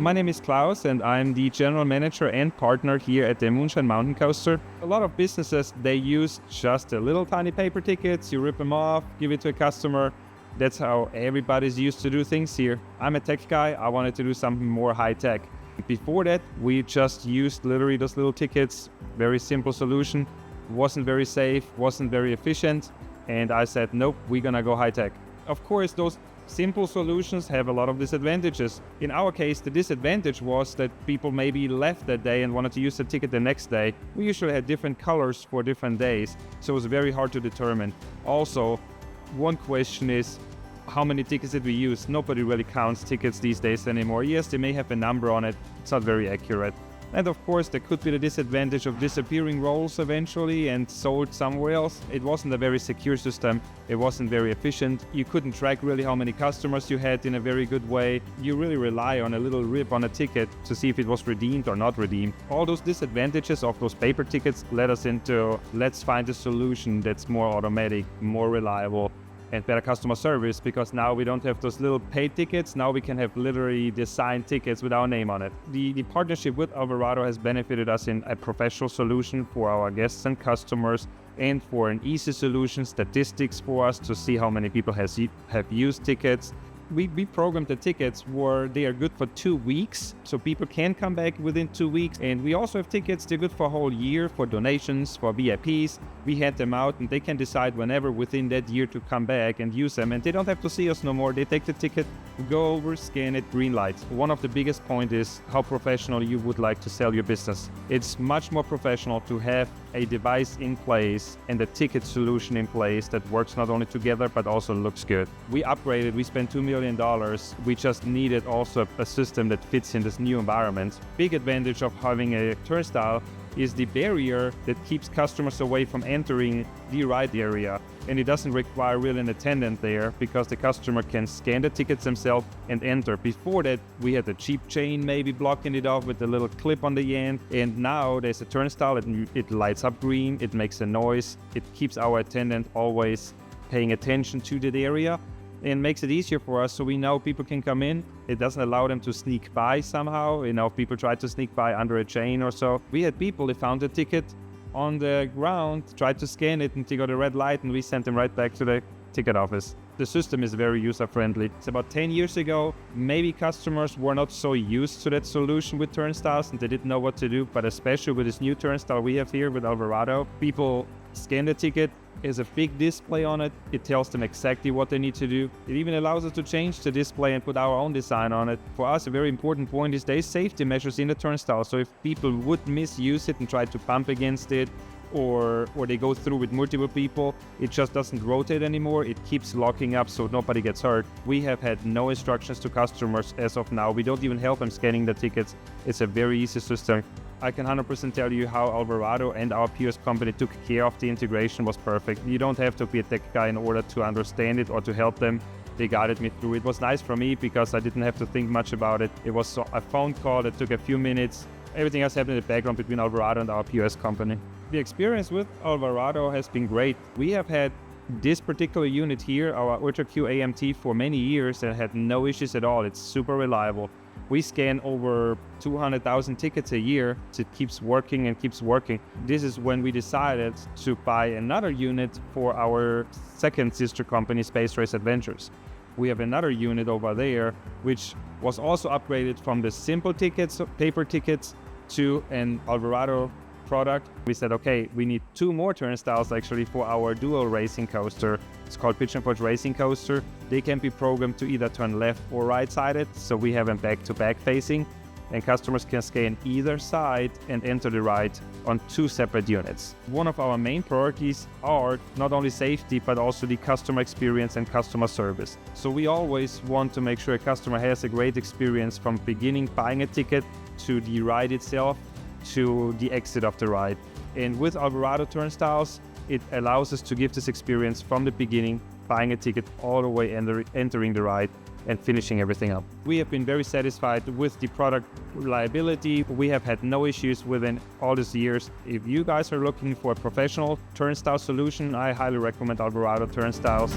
My name is Klaus and I'm the general manager and partner here at the Moonshine Mountain Coaster. A lot of businesses, they use just a little tiny paper tickets, you rip them off, give it to a customer. That's how everybody's used to do things here. I'm a tech guy, I wanted to do something more high tech. Before that, we just used literally those little tickets, very simple solution, wasn't very safe, wasn't very efficient, and I said, nope, we're gonna go high tech. Of course, those simple solutions have a lot of disadvantages. In our case, the disadvantage was that people maybe left that day and wanted to use the ticket the next day. We usually had different colors for different days, so it was very hard to determine. Also, one question is, how many tickets did we use? Nobody really counts tickets these days anymore. Yes, they may have a number on it, it's not very accurate. And of course, there could be the disadvantage of disappearing rolls eventually and sold somewhere else. It wasn't a very secure system. It wasn't very efficient. You couldn't track really how many customers you had in a very good way. You really rely on a little rip on a ticket to see if it was redeemed or not redeemed. All those disadvantages of those paper tickets led us into, let's find a solution that's more automatic, more reliable, and better customer service, because now we don't have those little paid tickets. Now we can have literally designed tickets with our name on it. The partnership with Alvarado has benefited us in a professional solution for our guests and customers, and for an easy solution, statistics for us to see how many people have used tickets. We programmed the tickets where they are good for 2 weeks, so people can come back within 2 weeks. And we also have tickets, they're good for a whole year, for donations, for VIPs. We hand them out and they can decide whenever within that year to come back and use them. And they don't have to see us no more. They take the ticket, go over, scan it, green light. One of the biggest points is how professional you would like to sell your business. It's much more professional to have a device in place and a ticket solution in place that works not only together but also looks good. We upgraded, we spent $2 million. We just needed also a system that fits in this new environment. Big advantage of having a turnstile is the barrier that keeps customers away from entering the ride area. And it doesn't require really an attendant there, because the customer can scan the tickets themselves and enter. Before that, we had a cheap chain maybe blocking it off with a little clip on the end. And now there's a turnstile, it lights up green, it makes a noise, it keeps our attendant always paying attention to that area, and makes it easier for us, so we know people can come in. It doesn't allow them to sneak by somehow. If people try to sneak by under a chain or so. We had people, they found a ticket on the ground, tried to scan it, and they got a red light, and we sent them right back to the ticket office. The system is very user-friendly. It's about 10 years ago, maybe customers were not so used to that solution with turnstiles and they didn't know what to do, but especially with this new turnstile we have here with Alvarado, people scan the ticket, there's a big display on it, it tells them exactly what they need to do. It even allows us to change the display and put our own design on it. For us, a very important point is there's safety measures in the turnstile, so if people would misuse it and try to bump against it, or they go through with multiple people, it just doesn't rotate anymore, it keeps locking up so nobody gets hurt. We have had no instructions to customers as of now. We don't even help them scanning the tickets. It's a very easy system. I can 100% tell you how Alvarado and our POS company took care of the integration was perfect. You don't have to be a tech guy in order to understand it or to help them. They guided me through. It was nice for me because I didn't have to think much about it. It was a phone call that took a few minutes. Everything else happened in the background between Alvarado and our POS company. The experience with Alvarado has been great. We have had this particular unit here, our UltraQ AMT, for many years and had no issues at all. It's super reliable. We scan over 200,000 tickets a year. It keeps working and keeps working. This is when we decided to buy another unit for our second sister company, Space Race Adventures. We have another unit over there, which was also upgraded from the simple tickets, paper tickets, to an Alvarado product. We said, okay, we need 2 more turnstiles actually for our dual racing coaster. It's called Pitch and Push Racing Coaster. They can be programmed to either turn left or right-sided, so we have them back-to-back facing, and customers can scan either side and enter the ride on 2 separate units. One of our main priorities are not only safety, but also the customer experience and customer service. So we always want to make sure a customer has a great experience from beginning buying a ticket to the ride itself to the exit of the ride. And with Alvarado turnstiles, it allows us to give this experience from the beginning, buying a ticket all the way entering the ride and finishing everything up. We have been very satisfied with the product reliability. We have had no issues within all these years. If you guys are looking for a professional turnstile solution, I highly recommend Alvarado turnstiles.